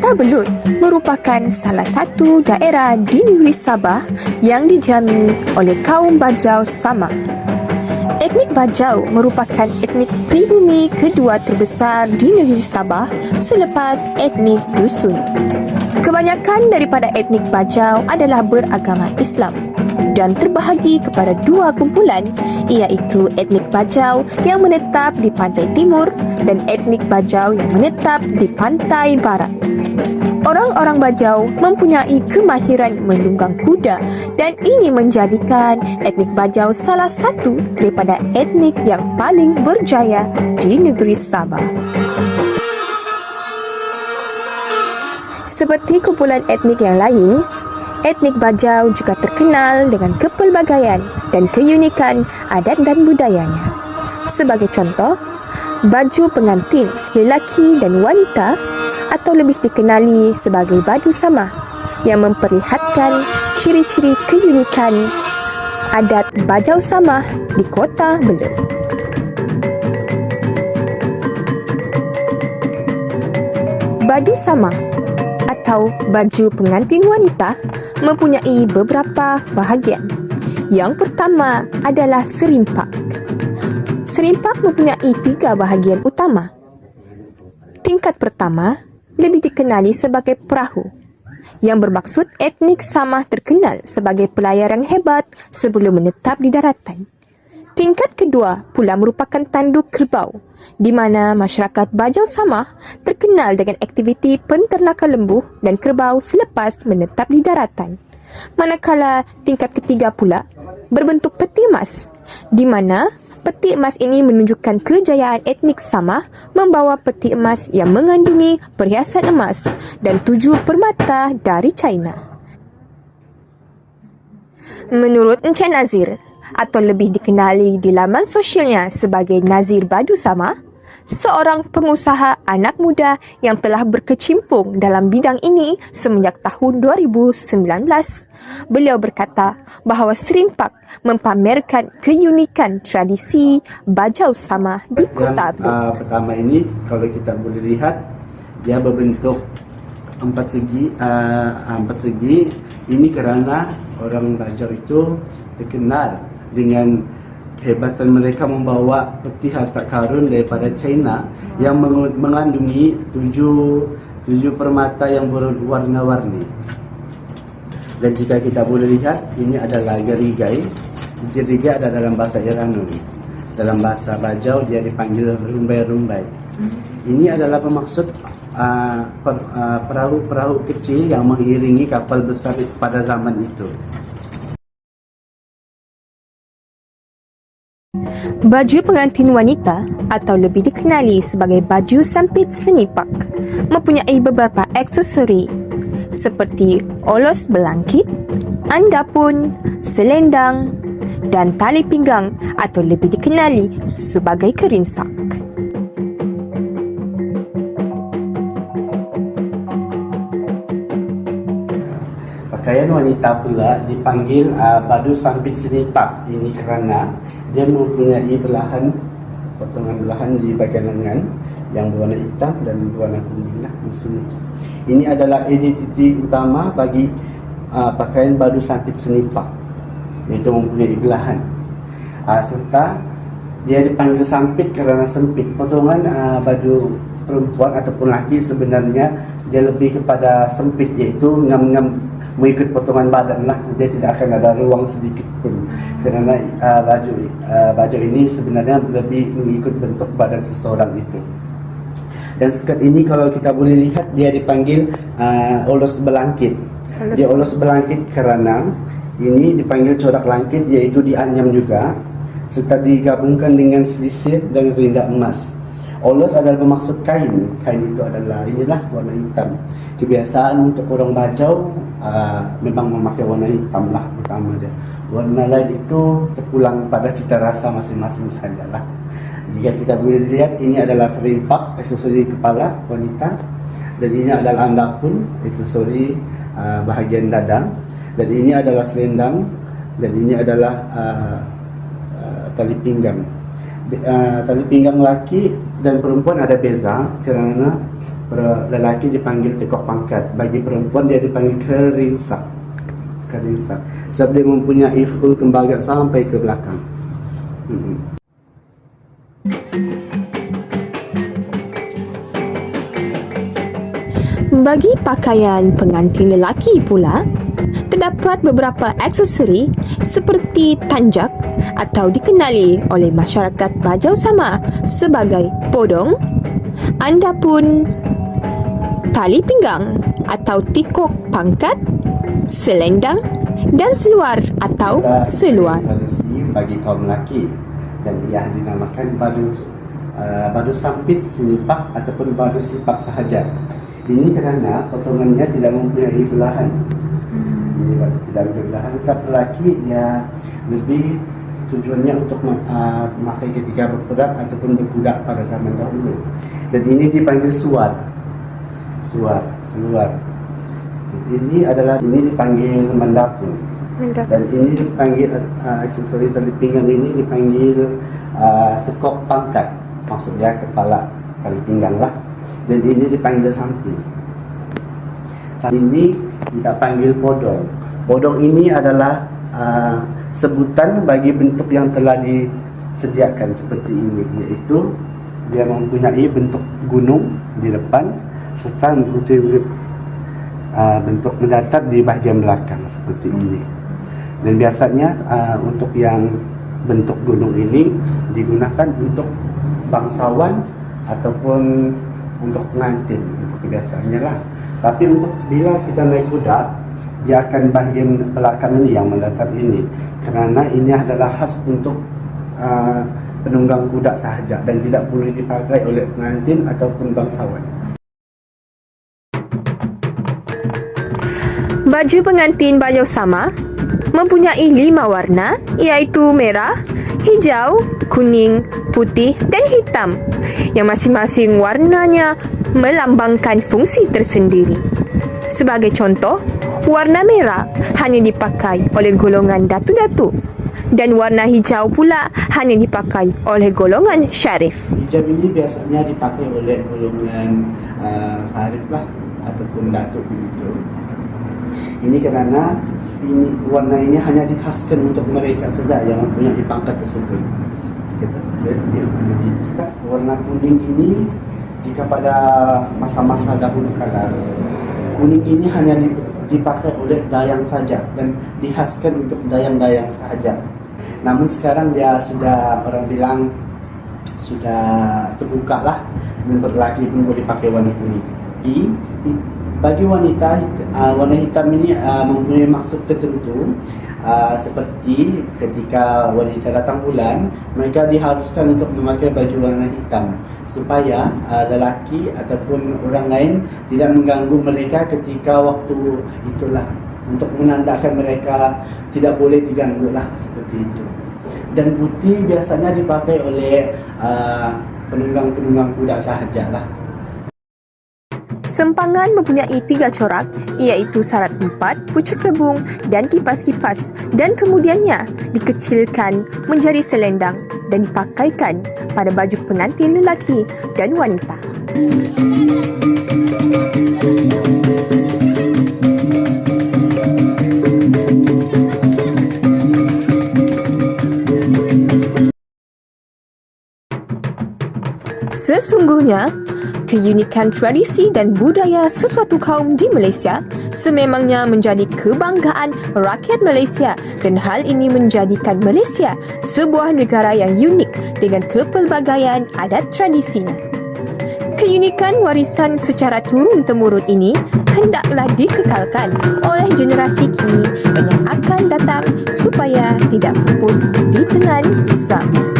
Kota Belud merupakan salah satu daerah di negeri Sabah yang dijami oleh kaum Bajau Sama. Etnik Bajau merupakan etnik pribumi kedua terbesar di negeri Sabah selepas etnik Dusun. Kebanyakan daripada etnik Bajau adalah beragama Islam dan terbahagi kepada dua kumpulan, iaitu etnik Bajau yang menetap di pantai timur dan etnik Bajau yang menetap di pantai barat. Orang-orang Bajau mempunyai kemahiran menunggang kuda dan ini menjadikan etnik Bajau salah satu daripada etnik yang paling berjaya di negeri Sabah. Seperti kumpulan etnik yang lain, etnik Bajau juga terkenal dengan kepelbagaian dan keunikan adat dan budayanya. Sebagai contoh, baju pengantin lelaki dan wanita atau lebih dikenali sebagai badu sama yang memperlihatkan ciri-ciri keunikan adat Bajau Sama di Kota Belud. Badu sama atau baju pengantin wanita mempunyai beberapa bahagian. Yang pertama adalah serimpak. Serimpak mempunyai 3 bahagian utama. Tingkat pertama lebih dikenali sebagai perahu, yang bermaksud etnik Samah terkenal sebagai pelayar yang hebat sebelum menetap di daratan. Tingkat kedua pula merupakan tanduk kerbau, di mana masyarakat Bajau Samah terkenal dengan aktiviti penternakan lembu dan kerbau selepas menetap di daratan. Manakala tingkat ketiga pula berbentuk peti emas, di mana peti emas ini menunjukkan kejayaan etnik Samah membawa peti emas yang mengandungi perhiasan emas dan 7 permata dari China. Menurut Encik Nazir, atau lebih dikenali di laman sosialnya sebagai Nazir Badu Sama, seorang pengusaha anak muda yang telah berkecimpung dalam bidang ini semenjak tahun 2019. Beliau berkata bahawa serimpak mempamerkan keunikan tradisi Bajau Sama di Kota Belud. Pertama ini, kalau kita boleh lihat, dia berbentuk empat segi. Ini kerana orang Bajau itu terkenal dengan kehebatan mereka membawa peti harta karun daripada China yang mengandungi 7 permata yang berwarna-warni. Dan jika kita boleh lihat, ini adalah gerigai. Gerigai ada dalam bahasa Iranun. Dalam bahasa Bajau dia dipanggil rumbai-rumbai. Ini adalah bermaksud perahu-perahu kecil yang mengiringi kapal besar pada zaman itu. Baju pengantin wanita atau lebih dikenali sebagai baju sampit senipak mempunyai beberapa aksesori seperti olos belangkit, andapun, selendang dan tali pinggang atau lebih dikenali sebagai kerinsak. Pakaian wanita pula dipanggil badu sampit senipak. Ini kerana dia mempunyai potongan belahan di bahagian lengan yang berwarna hitam dan berwarna kuning di sini. Ini adalah identiti utama bagi pakaian badu sampit senipak, iaitu mempunyai belahan. Serta dia dipanggil sampit kerana sempit. Potongan badu perempuan ataupun lelaki sebenarnya dia lebih kepada sempit, iaitu mengikut potongan badan lah. Dia tidak akan ada ruang sedikit pun kerana baju ini sebenarnya lebih mengikut bentuk badan seseorang itu. Dan skirt ini kalau kita boleh lihat dia dipanggil olos belangkit. Dia olos belangkit kerana ini dipanggil corak langkit, iaitu dianyam juga serta digabungkan dengan selisir dan rinda emas. Olos adalah bermaksud kain. Kain itu adalah inilah warna hitam. Kebiasaan untuk orang Bajau memang memakai warna hitam lah utama dia. Warna lain itu terpulang pada cita rasa masing-masing sajalah. Jika kita boleh lihat, ini adalah serimpak, aksesori kepala wanita, dan ini adalah andapun, aksesori bahagian dada, dan ini adalah selendang, dan ini adalah tali pinggang. Tali pinggang lelaki dan perempuan ada beza kerana lelaki dipanggil tekok pangkat, bagi perempuan dia dipanggil keringsak. Sebab dia mempunyai full tembaga sampai ke belakang. Bagi pakaian pengantin lelaki pula, terdapat beberapa aksesori seperti tanjak atau dikenali oleh masyarakat Bajau Sama sebagai podong, andapun, tali pinggang atau tikok pangkat, selendang dan seluar atau seluar. Tradisi bagi kaum lelaki dan ia dinamakan badu sampit sinipak ataupun badu sipak sahaja. Ini kerana potongannya tidak mempunyai belahan. Ini tidak mempunyai belahan. Sebab lelaki dia lebih tujuannya untuk memakai ketika berperang ataupun berkuda pada zaman dahulu. Dan ini dipanggil seluar. Ini dipanggil mandapun. Dan ini dipanggil aksesori tali pinggang ini dipanggil tekok pangkat. Maksudnya kepala tali pinggang lah. Dan ini dipanggil samping. Ini kita panggil podong. Podong ini adalah sebutan bagi bentuk yang telah disediakan seperti ini, iaitu dia mempunyai bentuk gunung di depan serta mempunyai bentuk mendatar di bahagian belakang seperti ini. Dan biasanya untuk yang bentuk gunung ini digunakan untuk bangsawan ataupun untuk pengantin, untuk kebiasaannya lah. Tapi untuk bila kita naik kuda, dia akan bahagian belakang ini yang mendatar ini, kerana ini adalah khas untuk penunggang kuda sahaja dan tidak boleh dipakai oleh pengantin ataupun bangsawan. Baju pengantin Bajau Sama mempunyai 5 warna, iaitu merah, hijau, kuning, putih dan hitam, yang masing-masing warnanya melambangkan fungsi tersendiri. Sebagai contoh, warna merah hanya dipakai oleh golongan datu-datu dan warna hijau pula hanya dipakai oleh golongan syarif. Hijab ini biasanya dipakai oleh golongan syarif lah ataupun datuk begitu. Ini kerana warna ini hanya dikhaskan untuk mereka saja yang mempunyai pangkat tersebut. Warna kuning ini jika pada masa-masa dahulu kala, kuning ini hanya dipakai oleh dayang saja dan dikhaskan untuk dayang-dayang sahaja. Namun sekarang dia sudah, orang bilang sudah terbuka lah, dan lelaki pun boleh pakai warna kuning. Bagi wanita, warna hitam ini mempunyai maksud tertentu, seperti ketika wanita datang bulan, mereka diharuskan untuk memakai baju warna hitam supaya lelaki ataupun orang lain tidak mengganggu mereka ketika waktu itulah, untuk menandakan mereka tidak boleh diganggu lah, seperti itu. Dan putih biasanya dipakai oleh penunggang-penunggang kuda sahaja lah. Sempangan mempunyai 3 corak, iaitu sarat 4, pucuk rebung dan kipas-kipas, dan kemudiannya dikecilkan menjadi selendang dan dipakaikan pada baju pengantin lelaki dan wanita. Sesungguhnya, keunikan tradisi dan budaya sesuatu kaum di Malaysia sememangnya menjadi kebanggaan rakyat Malaysia, dan hal ini menjadikan Malaysia sebuah negara yang unik dengan kepelbagaian adat tradisinya. Keunikan warisan secara turun-temurun ini hendaklah dikekalkan oleh generasi kini dan yang akan datang supaya tidak pupus ditelan zaman.